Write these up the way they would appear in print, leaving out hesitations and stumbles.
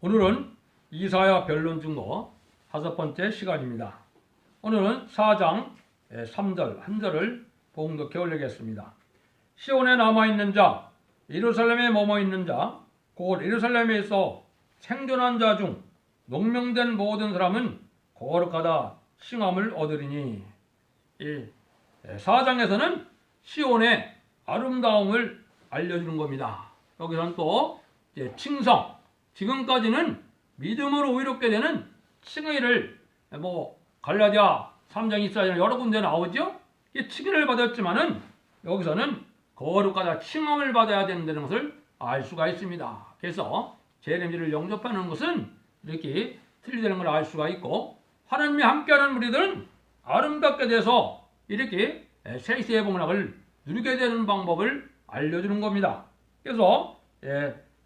오늘은 이사야 변론 중거 5번째 시간입니다. 오늘은 4장 3절 한 절을 봉독해 올리겠습니다. 시온에 남아있는 자, 예루살렘에 머머있는 자, 곧 예루살렘에서 생존한 자 중 농명된 모든 사람은 거룩하다 칭함을 얻으리니. 이 4장에서는 시온의 아름다움을 알려주는 겁니다. 여기서는 또 칭성, 지금까지는 믿음으로 의롭게 되는 칭의를 갈라디아 3장 24절 여러 군데 나오죠. 이 칭의를 받았지만은 여기서는 거룩하다 칭함을 받아야 된다는 것을 알 수가 있습니다. 그래서 재림절을 영접하는 것은 이렇게 틀리다는 걸 알 수가 있고, 하나님이 함께하는 우리들은 아름답게 돼서 이렇게 세세의 복락을 누리게 되는 방법을 알려주는 겁니다. 그래서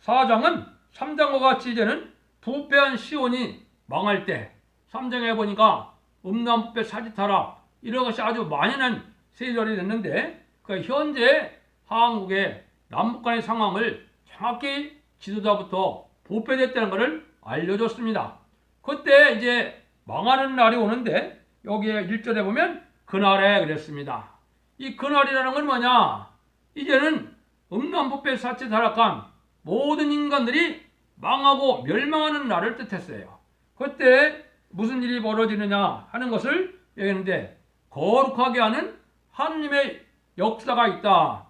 4장은 3장과 같이 이제는 부패한 시온이 망할 때, 3장에 보니까 음란부패 사지타락 이런 것이 아주 만연한 세절이 됐는데, 그 현재 한국의 남북 간의 상황을 정확히 지도자부터 부패됐다는 것을 알려줬습니다. 그때 이제 망하는 날이 오는데, 여기에 1절에 보면 그날에 그랬습니다. 이 그날이라는 건 뭐냐? 이제는 음란부패 사지타락한 모든 인간들이 망하고 멸망하는 날을 뜻했어요. 그때 무슨 일이 벌어지느냐 하는 것을 얘기했는데, 거룩하게 하는 하느님의 역사가 있다.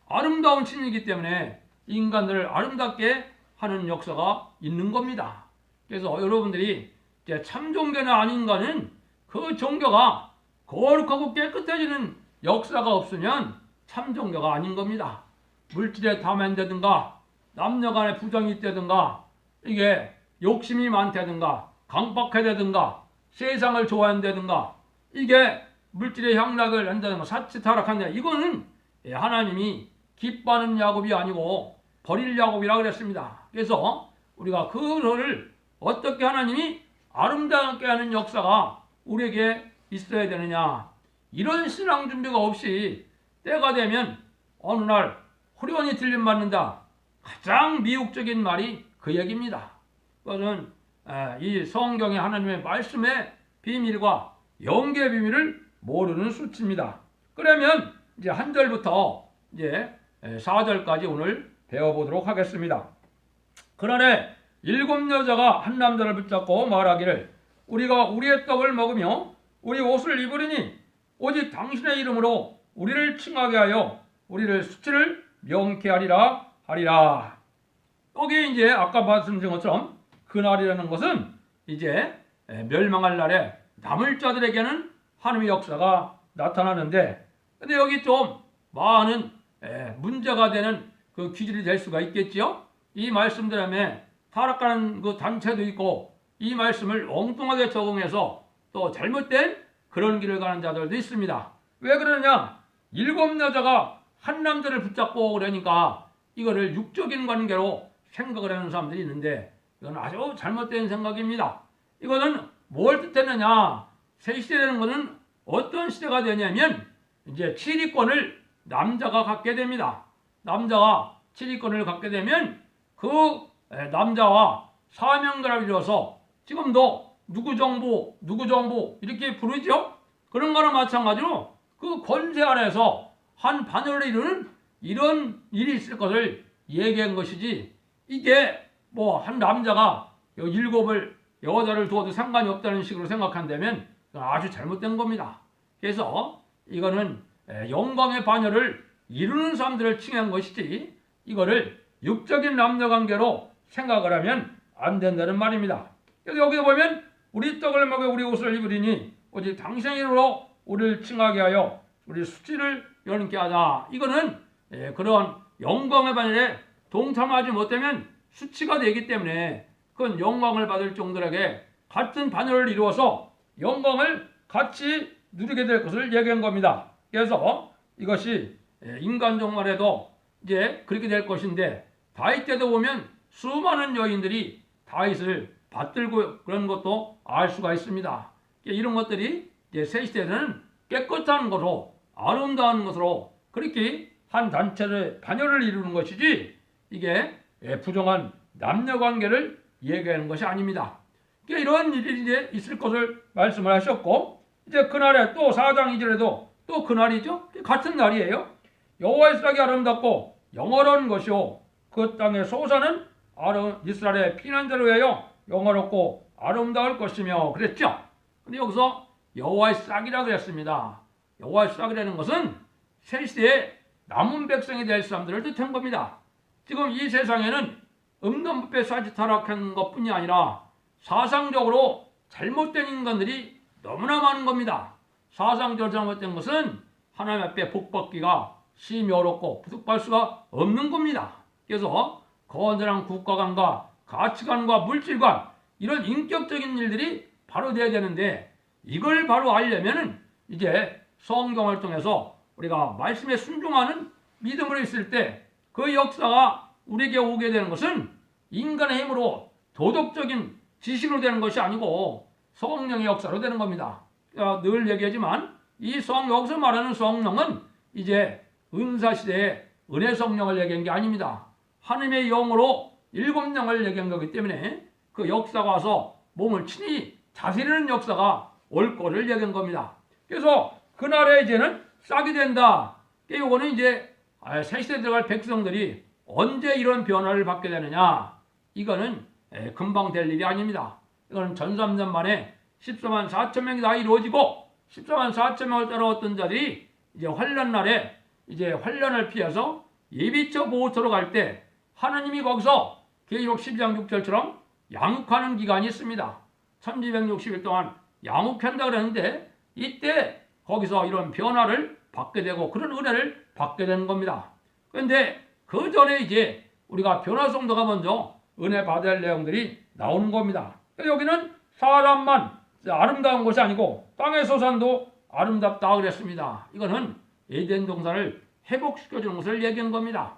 아름다운 신이기 때문에 인간들을 아름답게 하는 역사가 있는 겁니다. 그래서 여러분들이 이제 참 종교나 아닌 거는 그 종교가 거룩하고 깨끗해지는 역사가 없으면 참 종교가 아닌 겁니다. 물질에 탐한다든가 남녀간의 부정이 있다든가 이게 욕심이 많다든가 강박하다든가 세상을 좋아한다든가 이게 물질의 향락을 한다든가 사치타락한다, 이거는 하나님이 기뻐하는 야곱이 아니고 버릴 야곱이라 그랬습니다. 그래서 우리가 그거를 어떻게 하나님이 아름답게 하는 역사가 우리에게 있어야 되느냐, 이런 신앙 준비가 없이 때가 되면 어느 날 후련히 들림받는다, 가장 미혹적인 말이 그 얘기입니다. 그것은 이 성경의 하나님의 말씀의 비밀과 영계의 비밀을 모르는 수치입니다. 그러면 이제 한 절부터 이제 4절까지 오늘 배워보도록 하겠습니다. 그날에 7 여자가 한 남자를 붙잡고 말하기를, 우리가 우리의 떡을 먹으며 우리 옷을 입으리니 오직 당신의 이름으로 우리를 칭하게 하여 우리를 수치를 명쾌하리라 하리라. 여기 이제 아까 말씀드린 것처럼 그날이라는 것은 이제 멸망할 날에 남을 자들에게는 하나님의 역사가 나타나는데, 근데 여기 좀 많은 문제가 되는 그 기준이 될 수가 있겠지요. 이 말씀들에 타락하는 그 단체도 있고, 이 말씀을 엉뚱하게 적응해서 또 잘못된 그런 길을 가는 자들도 있습니다. 왜 그러느냐? 7 여자가 한 남자를 붙잡고 그러니까 이거를 육적인 관계로 생각을 하는 사람들이 있는데, 이건 아주 잘못된 생각입니다. 이거는 뭘 뜻했느냐? 새 시대라는 것은 어떤 시대가 되냐면 이제 치리권을 남자가 갖게 됩니다. 남자가 치리권을 갖게 되면 그 남자와 사명가를 이루어서 지금도 누구 정부 이렇게 부르죠. 그런 거랑 마찬가지로 그 권세 아래에서 한 반열을 이루는 이런 일이 있을 것을 얘기한 것이지, 이게 한 남자가 7 여자를 두어도 상관이 없다는 식으로 생각한다면 아주 잘못된 겁니다. 그래서 이거는 영광의 반열을 이루는 사람들을 칭한 것이지, 이거를 육적인 남녀관계로 생각을 하면 안 된다는 말입니다. 그래서 여기서 보면 우리 떡을 먹여 우리 옷을 입으리니 오직 당신의 이름으로 우리를 칭하게 하여 우리 수치를 연케 하자. 이거는 그런 영광의 반열에 동참하지 못하면 수치가 되기 때문에 그건 영광을 받을 종들에게 같은 반열을 이루어서 영광을 같이 누리게 될 것을 얘기한 겁니다. 그래서 이것이 인간 종말에도 이제 그렇게 될 것인데, 다윗 때도 보면 수많은 여인들이 다윗을 받들고 그런 것도 알 수가 있습니다. 이런 것들이 이제 새 시대에는 깨끗한 것으로 아름다운 것으로 그렇게 한 단체의 반열을 이루는 것이지, 이게 부정한 남녀관계를 얘기하는 것이 아닙니다. 이런 일이 이제 있을 것을 말씀을 하셨고, 이제 그날에 또 4장 2절에도 또 그날이죠. 같은 날이에요. 여호와의 싹이 아름답고 영원한 것이요 그 땅의 소사는 이스라엘의 피난자를 위하여 영원롭고 아름다울 것이며 그랬죠. 근데 여기서 여호와의 싹이라 그랬습니다. 여호와의 싹이라는 것은 새 시대에 남은 백성이 될 사람들을 뜻한 겁니다. 지금 이 세상에는 음란부패 사지 타락한 것뿐이 아니라 사상적으로 잘못된 인간들이 너무나 많은 겁니다. 사상적으로 잘못된 것은 하나님 앞에 복받기가 심히 어렵고 부득할 수가 없는 겁니다. 그래서 건전한 국가관과 가치관과 물질관 이런 인격적인 일들이 바로 돼야 되는데 이걸 바로 알려면은 이제 성경을 통해서 우리가 말씀에 순종하는 믿음으로 있을 때 그 역사가 우리에게 오게 되는 것은 인간의 힘으로 도덕적인 지식으로 되는 것이 아니고 성령의 역사로 되는 겁니다. 늘 얘기하지만 이 여기서 말하는 성령은 이제 은사시대의 은혜 성령을 얘기한 게 아닙니다. 하나님의 영으로 7영을 얘기한 거기 때문에 그 역사가 와서 몸을 친히 다스리는 역사가 올 거를 얘기한 겁니다. 그래서 그날에 이제는 싹이 된다. 이거는 이제 새 시대에 들어갈 백성들이 언제 이런 변화를 받게 되느냐. 이거는 금방 될 일이 아닙니다. 이거는 전 3년 만에 14만 4천 명이 다 이루어지고 14만 4천 명을 따라왔던 자들이 이제 환란날에 이제 환란을 피해서 예비처 보호처로 갈 때 하나님이 거기서 계시록 12장 6절처럼 양육하는 기간이 있습니다. 1260일 동안 양육한다 그랬는데 이때 거기서 이런 변화를 받게 되고 그런 은혜를 받게 되는 겁니다. 그런데 그 전에 이제 우리가 변화 성도가 먼저 은혜 받아야 할 내용들이 나오는 겁니다. 여기는 사람만 아름다운 것이 아니고 땅의 소산도 아름답다 그랬습니다. 이거는 에덴 동산을 회복시켜주는 것을 얘기한 겁니다.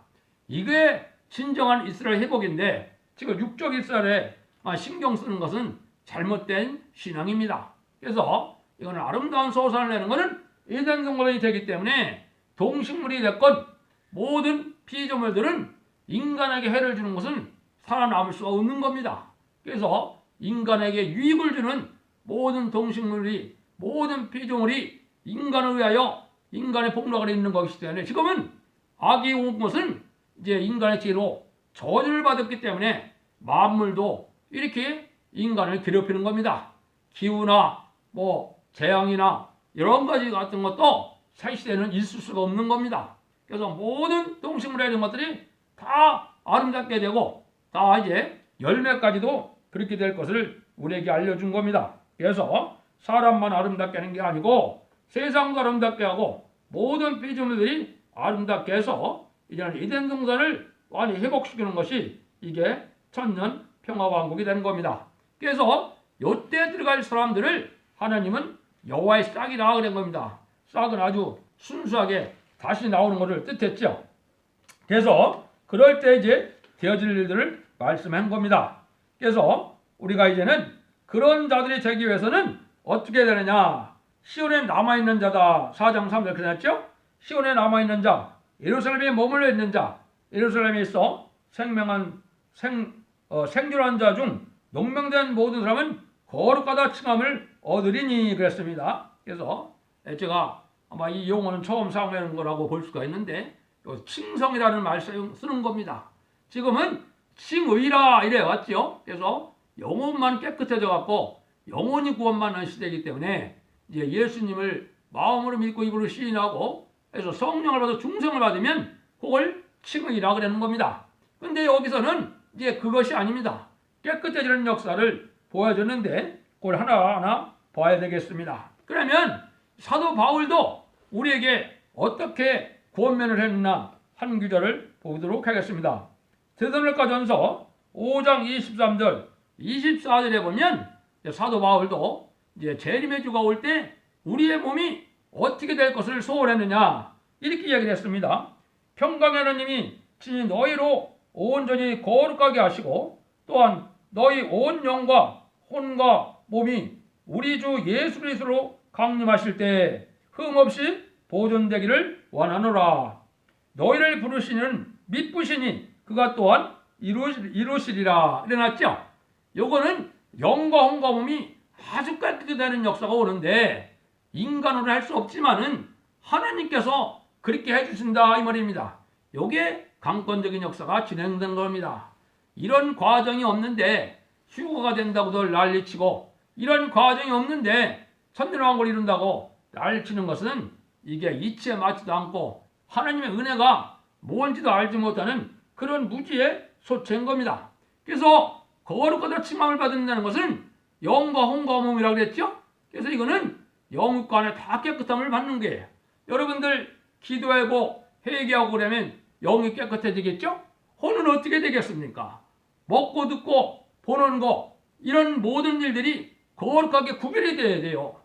이게 진정한 이스라엘 회복인데 지금 육적 이스라엘에 신경 쓰는 것은 잘못된 신앙입니다. 그래서 이거는 아름다운 소산을 내는 것은 에덴 동산이 되기 때문에 동식물이 됐건 모든 피조물들은 인간에게 해를 주는 것은 살아남을 수가 없는 겁니다. 그래서 인간에게 유익을 주는 모든 동식물이 모든 피조물이 인간을 위하여 인간의 복락을 있는 것이기 때문에 지금은 악이 온 것은 이제 인간의 죄로 저주를 받았기 때문에 만물도 이렇게 인간을 괴롭히는 겁니다. 기후나 재앙이나 여러 가지 같은 것도 새 시대에는 있을 수가 없는 겁니다. 그래서 모든 동식물에 이런 것들이 다 아름답게 되고 다 이제 열매까지도 그렇게 될 것을 우리에게 알려준 겁니다. 그래서 사람만 아름답게 하는 게 아니고 세상도 아름답게 하고 모든 피조물들이 아름답게 해서 이제는 에덴 동산을 완전히 회복시키는 것이 이게 천년 평화왕국이 되는 겁니다. 그래서 이때 들어갈 사람들을 하나님은 여호와의 싹이라 그런 겁니다. 싹은 아주 순수하게 다시 나오는 것을 뜻했죠. 그래서 그럴 때 이제 되어질 일들을 말씀한 겁니다. 그래서 우리가 이제는 그런 자들이 되기 위해서는 어떻게 되느냐. 시온에 남아있는 자다. 4장 3절 그랬죠. 시온에 남아있는 자, 예루살렘에 머물러 있는 자, 예루살렘에 있어 생존한 자 중 용명된 모든 사람은 거룩하다 칭함을 얻으리니 그랬습니다. 그래서 제가 아마 이 용어는 처음 사용하는 거라고 볼 수가 있는데 칭성이라는 말 쓰는 겁니다. 지금은 칭의라 이래 왔죠. 그래서 영혼만 깨끗해져 갖고 영혼이 구원받는 시대이기 때문에 이제 예수님을 마음으로 믿고 입으로 시인하고 그래서 성령을 받아 중생을 받으면 그걸 칭의라 그러는 겁니다. 근데 여기서는 이제 그것이 아닙니다. 깨끗해지는 역사를 보여줬는데 그걸 하나하나 봐야 되겠습니다. 그러면 사도 바울도 우리에게 어떻게 권면을 했나 한 구절을 보도록 하겠습니다. 데살로니가전서 5장 23절 24절에 보면 사도 바울도 이제 재림의 주가 올 때 우리의 몸이 어떻게 될 것을 소원했느냐 이렇게 이야기를 했습니다. 평강의 하나님이 친히 너희로 온전히 거룩하게 하시고 또한 너희 온 영과 혼과 몸이 우리 주 예수 그리스도로 강림하실 때 흠없이 보존되기를 원하노라. 너희를 부르시는 믿부시니 그가 또한 이루시리라. 이래놨죠. 요거는 영과 혼과 몸이 아주 깨끗이 되는 역사가 오는데 인간으로 할 수 없지만은 하나님께서 그렇게 해주신다 이 말입니다. 요게 강권적인 역사가 진행된 겁니다. 이런 과정이 없는데 휴거가 된다고들 난리치고 이런 과정이 없는데 천년왕국을 이룬다고 난리치는 것은 이게 이치에 맞지도 않고 하나님의 은혜가 뭔지도 알지 못하는 그런 무지의 소체인 겁니다. 그래서 거룩하다 칭함을 받는다는 것은 영과 혼과 몸이라고 그랬죠. 그래서 이거는 영과 안에 다 깨끗함을 받는 거예요. 여러분들 기도하고 회개하고 그러면 영이 깨끗해지겠죠? 혼은 어떻게 되겠습니까? 먹고 듣고 보는 거 이런 모든 일들이 거룩하게 구별이 돼야 돼요.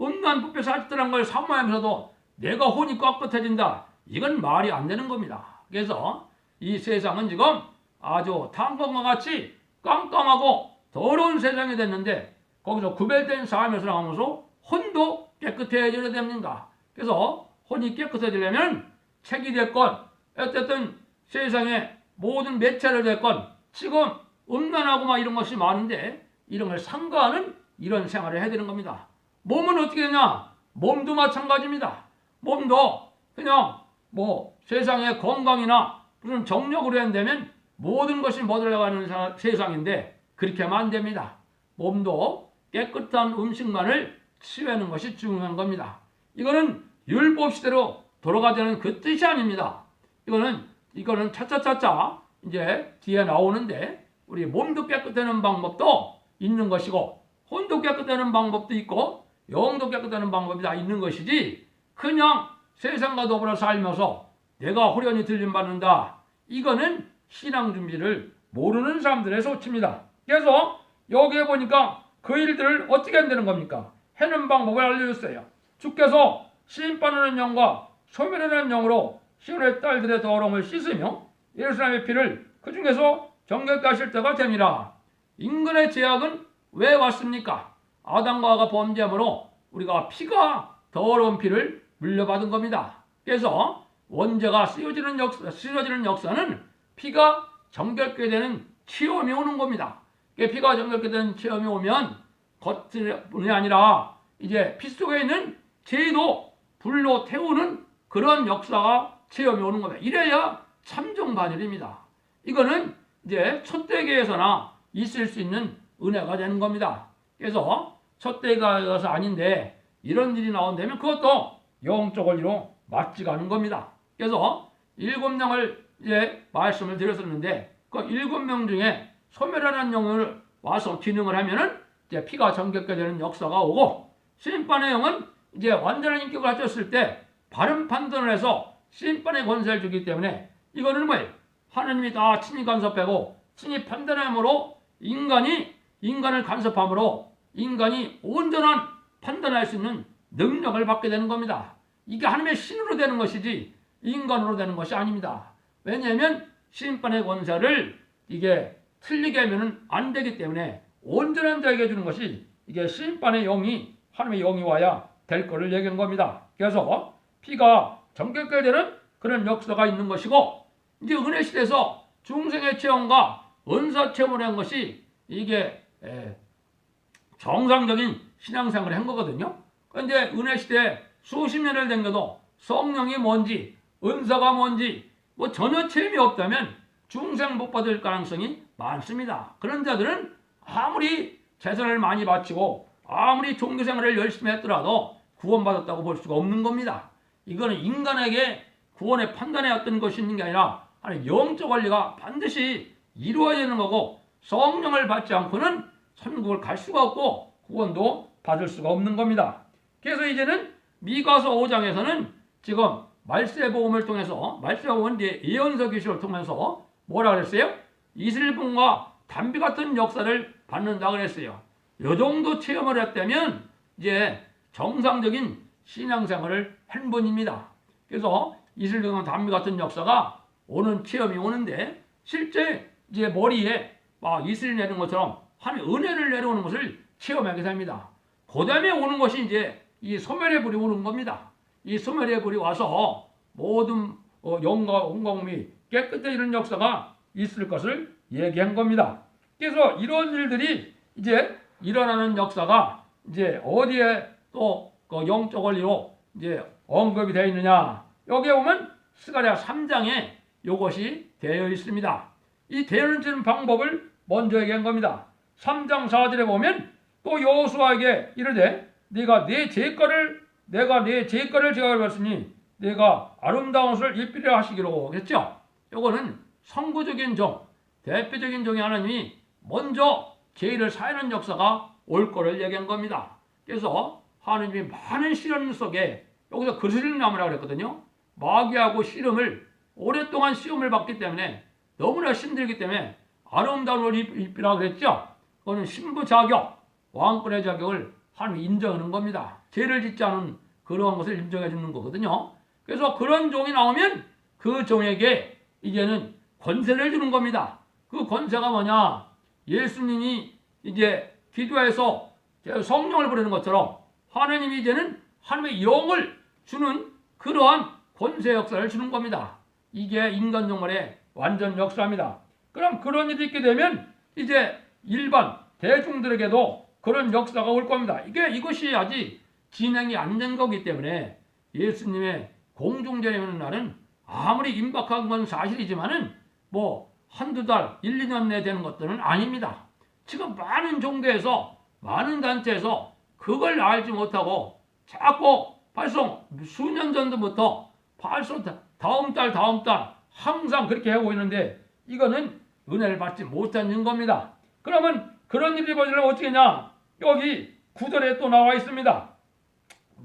음란 부패 사짓들한 걸 사모하면서도 내가 혼이 깨끗해진다. 이건 말이 안 되는 겁니다. 그래서 이 세상은 지금 아주 탄광과 같이 깜깜하고 더러운 세상이 됐는데 거기서 구별된 삶에서 나오면서 혼도 깨끗해져야 됩니다. 그래서 혼이 깨끗해지려면 책이 됐건 어쨌든 세상에 모든 매체를 됐건 지금 음란하고 막 이런 것이 많은데 이런 걸 상가하는 이런 생활을 해야 되는 겁니다. 몸은 어떻게 되냐? 몸도 마찬가지입니다. 몸도 그냥 뭐 세상의 건강이나 무슨 정력으로 한다면 모든 것이 moder어가는 세상인데 그렇게 하면 안 됩니다. 몸도 깨끗한 음식만을 취하는 것이 중요한 겁니다. 이거는 율법시대로 돌아가자는 그 뜻이 아닙니다. 이거는 차차차차 이제 뒤에 나오는데 우리 몸도 깨끗하는 방법도 있는 것이고 혼도 깨끗하는 방법도 있고 영도 깨끗하는 방법이 다 있는 것이지 그냥 세상과 더불어 살면서 내가 호련히 들림받는다. 이거는 신앙 준비를 모르는 사람들의 소치입니다. 그래서 여기에 보니까 그 일들을 어떻게 한다는 겁니까? 해는 방법을 알려줬어요. 주께서 심판하는 영과 소멸하는 영으로 시온의 딸들의 더러움을 씻으며 예루살렘의 피를 그 중에서 정결케 하실 때가 됨이라. 인간의 죄악은 왜 왔습니까? 아담과 하와가 범죄함으로 우리가 피가 더러운 피를 물려받은 겁니다. 그래서 원죄가 씌워지는 역사는 피가 정결케 되는 체험이 오는 겁니다. 피가 정결케 되는 체험이 오면 겉뿐이 아니라 이제 피 속에 있는 죄도 불로 태우는 그런 역사가 체험이 오는 겁니다. 이래야 참정반열입니다. 이거는 이제 촛대교에서나 있을 수 있는 은혜가 되는 겁니다. 그래서 촛대교에서 아닌데 이런 일이 나온다면 그것도 영적 원리로 맞지가 않은 겁니다. 그래서 7명을 이제 말씀을 드렸었는데 그 7명 중에 소멸하는 영을 와서 기능을 하면은 이제 피가 정결케 되는 역사가 오고 심판의 영은 이제 완전한 인격을 갖췄을 때 바른 판단을 해서 심판의 권세를 주기 때문에 이거는 뭐예요? 하나님이 다 친히 간섭하고 친히 판단함으로 인간을 간섭함으로 인간이 온전한 판단할 수 있는 능력을 받게 되는 겁니다. 이게 하나님의 신으로 되는 것이지 인간으로 되는 것이 아닙니다. 왜냐하면 심판의 권세를 이게 틀리게 하면 안 되기 때문에 온전한 자에게 주는 것이 이게 심판의 영이 하나님의 영이 와야 될 것을 얘기한 겁니다. 그래서 피가 정결케 되는 그런 역사가 있는 것이고 이제 은혜 시대에서 중생의 체험과 은사 체험을 한 것이 이게 정상적인 신앙생활을 한 거거든요. 그런데 은혜 시대 수십 년을 댕겨도 성령이 뭔지 은사가 뭔지 뭐 전혀 체험이 없다면 중생 못 받을 가능성이 많습니다. 그런 자들은 아무리 재산을 많이 바치고 아무리 종교생활을 열심히 했더라도 구원받았다고 볼 수가 없는 겁니다. 이거는 인간에게 구원의 판단에 어떤 것이 있는 게 아니라 영적 원리가 반드시 이루어야 되는 거고 성령을 받지 않고는 천국을 갈 수가 없고 구원도 받을 수가 없는 겁니다. 그래서 이제는 미가서 5장에서는 지금 말세복음을 통해서 말세복음은 예언서 계시를 통해서 뭐라 그랬어요? 이슬분과 담비 같은 역사를 받는다 그랬어요. 이 정도 체험을 했다면 이제 정상적인 신앙생활을 한 분입니다. 그래서 이슬분과 담비 같은 역사가 오는 체험이 오는데 실제 이제 머리에 막 이슬이 내는 것처럼 하나님의 은혜를 내려오는 것을 체험하게 됩니다. 그 다음에 오는 것이 이제 이 소멸의 불이 오는 겁니다. 이 소멸의 불이 와서 모든 영과 온과 몸이 깨끗해지는 역사가 있을 것을 얘기한 겁니다. 그래서 이런 일들이 이제 일어나는 역사가 이제 어디에 또 그 영적 원리로 이제 언급이 되어 있느냐. 여기에 보면 스가랴 3장에 이것이 되어 있습니다. 이 되어지는 방법을 먼저 얘기한 겁니다. 3장 4절에 보면 또 여호수아에게 이르되 내가 내 죄가를 제거하였으니 내가 아름다운 옷을 입히려 하시기로 했죠. 이거는 선구적인 종, 대표적인 종이 하나님이 먼저 죄를 사하는 역사가 올 거를 얘기한 겁니다. 그래서 하나님이 많은 시련 속에 여기서 그스린 나무라고 그랬거든요. 마귀하고 씨름을 오랫동안 시험을 받기 때문에 너무나 힘들기 때문에 아름다운 옷을 입히라고 그랬죠. 그거는 신부 자격, 왕권의 자격을 하나님이 인정하는 겁니다. 죄를 짓지 않은 그러한 것을 인정해 주는 거거든요. 그래서 그런 종이 나오면 그 종에게 이제는 권세를 주는 겁니다. 그 권세가 뭐냐? 예수님이 이제 기도해서 성령을 부르는 것처럼 하나님이 이제는 하나님의 영을 주는 그러한 권세 역사를 주는 겁니다. 이게 인간 종말의 완전 역사입니다. 그럼 그런 일이 있게 되면 이제 일반 대중들에게도 그런 역사가 올 겁니다. 이것이 아직 진행이 안 된 거기 때문에 예수님의 공중재림하는 날은 아무리 임박한 건 사실이지만은 뭐 한두 달, 1, 2년 내에 되는 것들은 아닙니다. 지금 많은 종교에서, 많은 단체에서 그걸 알지 못하고 자꾸 벌써 수년 전부터 벌써 다음 달 항상 그렇게 하고 있는데 이거는 은혜를 받지 못하는 겁니다. 그러면 그런 일이 벌어지려면 어떻게 하냐? 여기 9절에 또 나와 있습니다.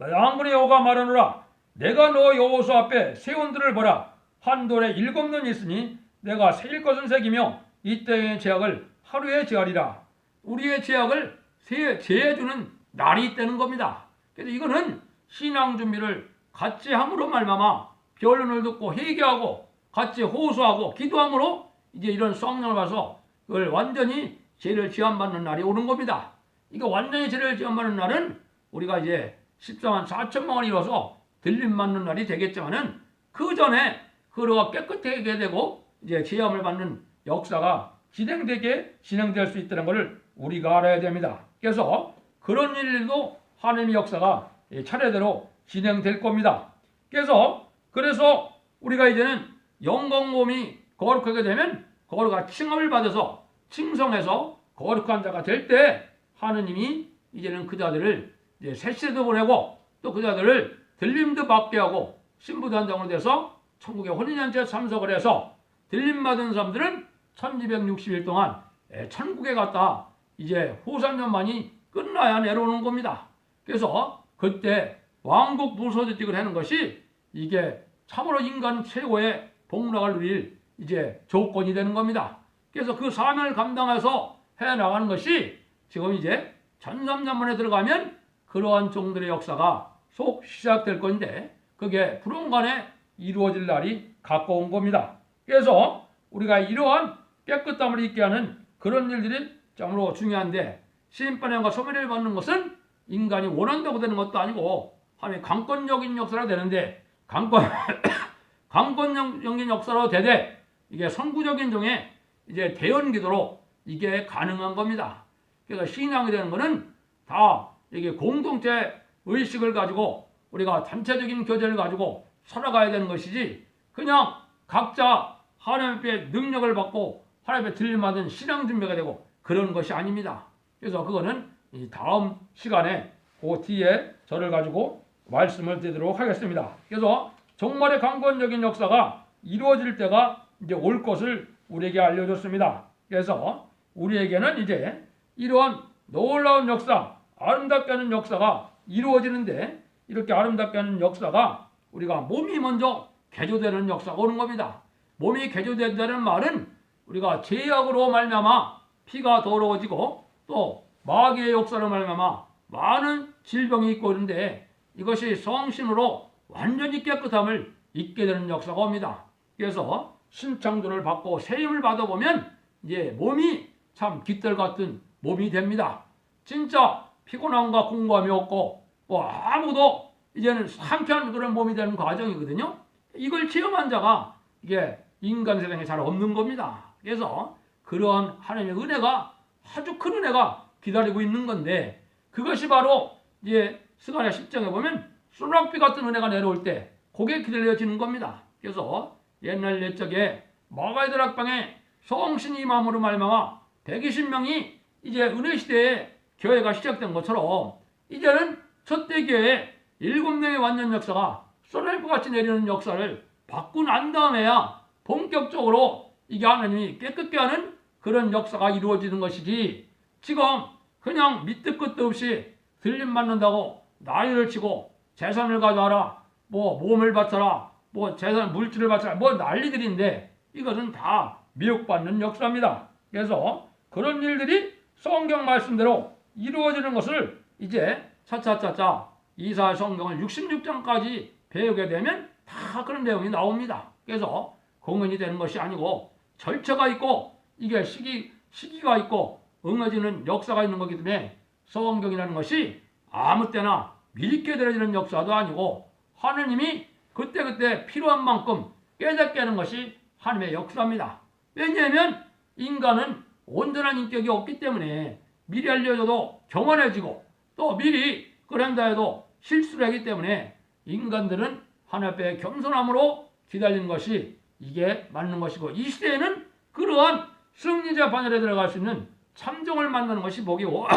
양문의 여호가 말하노라 내가 너 여호수 앞에 세운들을 보라 한 돌에 7눈이 있으니 내가 새길 것은 새기며 이때의 죄악을 하루에 제하리라. 우리의 죄악을 제해주는 날이 있다는 겁니다. 그래서 이거는 신앙 준비를 같이 함으로 말미암아 변론을 듣고 회개하고 같이 호소하고 기도함으로 이제 이런 성령을 받아서 그걸 완전히 죄를 지함받는 날이 오는 겁니다. 이거 완전히 죄를 지함받는 날은 우리가 이제 14만 4천만 원이 이뤄서 들림받는 날이 되겠지만은 그 전에 그러가 깨끗하게 되고 이제 죄함을 받는 역사가 진행될 수 있다는 것을 우리가 알아야 됩니다. 그래서 그런 일도 하나님의 역사가 차례대로 진행될 겁니다. 그래서 우리가 이제는 영광 몸이 거룩하게 되면 거룩한 칭함을 받아서 칭송해서 거룩한 자가 될 때 하느님이 이제는 그 자들을 이제 세시도 보내고 또 그 자들을 들림도 받게 하고 신부도 한 장으로 돼서 천국의 혼인잔치에 참석을 해서 들림 받은 사람들은 1260일 동안 천국에 갔다 이제 후산년만이 끝나야 내려오는 겁니다. 그래서 그때 왕국 무소유직을 하는 것이 이게 참으로 인간 최고의 복락을 누릴 이제 조건이 되는 겁니다. 그래서 그 사명을 감당해서 해나가는 것이 지금 이제 전삼전문에 들어가면 그러한 종들의 역사가 속 시작될 건데 그게 불원간에 이루어질 날이 가까운 겁니다. 그래서 우리가 이러한 깨끗함을 있게 하는 그런 일들이 참으로 중요한데 심판과 소멸을 받는 것은 인간이 원한다고 되는 것도 아니고 하나님의 강권적인 역사로 되는데 강권적인 역사로 되되 이게 선구적인 종의 이제 대언 기도로 이게 가능한 겁니다. 그래서 신앙이 되는 것은 다 이게 공동체 의식을 가지고 우리가 단체적인 교제를 가지고 살아가야 되는 것이지 그냥 각자 하나님의 능력을 받고 하나님의 들림받은 신앙 준비가 되고 그런 것이 아닙니다. 그래서 그거는 이 다음 시간에 그 뒤에 저를 가지고 말씀을 드리도록 하겠습니다. 그래서 정말의 강권적인 역사가 이루어질 때가 이제 올 것을 우리에게 알려줬습니다. 그래서 우리에게는 이제 이러한 놀라운 역사, 아름답게 하는 역사가 이루어지는데 이렇게 아름답게 하는 역사가 우리가 몸이 먼저 개조되는 역사가 오는 겁니다. 몸이 개조된다는 말은 우리가 죄악으로 말미암아 피가 더러워지고 또 마귀의 역사로 말미암아 많은 질병이 있고 있는데 이것이 성신으로 완전히 깨끗함을 잊게 되는 역사가 옵니다. 그래서 신창조를 받고 세임을 받아보면 이제 몸이 참 깃털 같은 몸이 됩니다. 진짜 피곤함과 공감이 없고 뭐 아무도 이제는 상쾌한 그런 몸이 되는 과정이거든요. 이걸 체험한 자가 이게 인간 세상에 잘 없는 겁니다. 그래서 그러한 하나님의 은혜가 아주 큰 은혜가 기다리고 있는 건데 그것이 바로 이제 스가랴 10장에 보면 소낙비 같은 은혜가 내려올 때 그게 기다려지는 겁니다. 그래서 옛날 옛적에 마가의 다락방에 성신이 임함으로 말미암아 120명이 이제 은혜 시대에 교회가 시작된 것처럼 이제는 첫대 교회에 7명의 완전 역사가 소낙비 같이 내리는 역사를 받고 난 다음에야 본격적으로 이게 하나님이 깨끗게 하는 그런 역사가 이루어지는 것이지 지금 그냥 밑도 끝도 없이 들림 받는다고 나이를 치고 재산을 가져와라 뭐 몸을 바쳐라 뭐 재산 물질을 바쳐라 뭐 난리들인데 이것은 다 미혹받는 역사입니다. 그래서 그런 일들이 성경 말씀대로 이루어지는 것을 이제 차차차차 이사야 성경을 66장까지 배우게 되면 다 그런 내용이 나옵니다. 그래서 공연이 되는 것이 아니고 절차가 있고 이게 시기가 있고 응해지는 역사가 있는 거기 때문에 성경이라는 것이 아무 때나 미리 깨달아지는 역사도 아니고 하느님이 그때그때 필요한 만큼 깨닫게 하는 것이 하나님의 역사입니다. 왜냐하면 인간은 온전한 인격이 없기 때문에 미리 알려줘도 경건해지고 또 미리 그런다 해도 실수를 하기 때문에 인간들은 하나님 앞에 겸손함으로 기다리는 것이 이게 맞는 것이고 이 시대에는 그러한 승리자 반열에 들어갈 수 있는 참종을 만나는 것이 복이고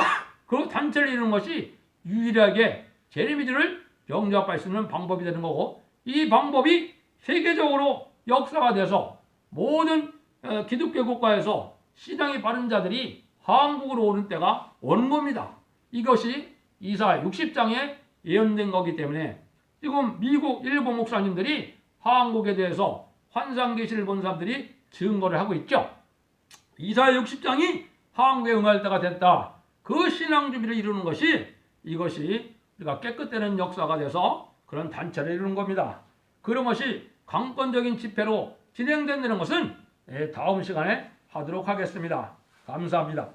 그 단체를 이루는 것이 유일하게 재림이들을 영접할 수 있는 방법이 되는 거고 이 방법이 세계적으로 역사가 돼서 모든 기독교 국가에서 신앙이 바른 자들이 한국으로 오는 때가 오는 겁니다. 이것이 이사야 60장에 예언된 거기 때문에 지금 미국 일본 목사님들이 한국에 대해서 환상 계시를 본 사람들이 증거를 하고 있죠. 이사야 60장이 한국에 응할 때가 됐다. 그 신앙 준비를 이루는 것이 이것이 우리가 깨끗되는 역사가 돼서 그런 단체를 이루는 겁니다. 그런 것이 강권적인 집회로 진행된다는 것은 다음 시간에 하도록 하겠습니다. 감사합니다.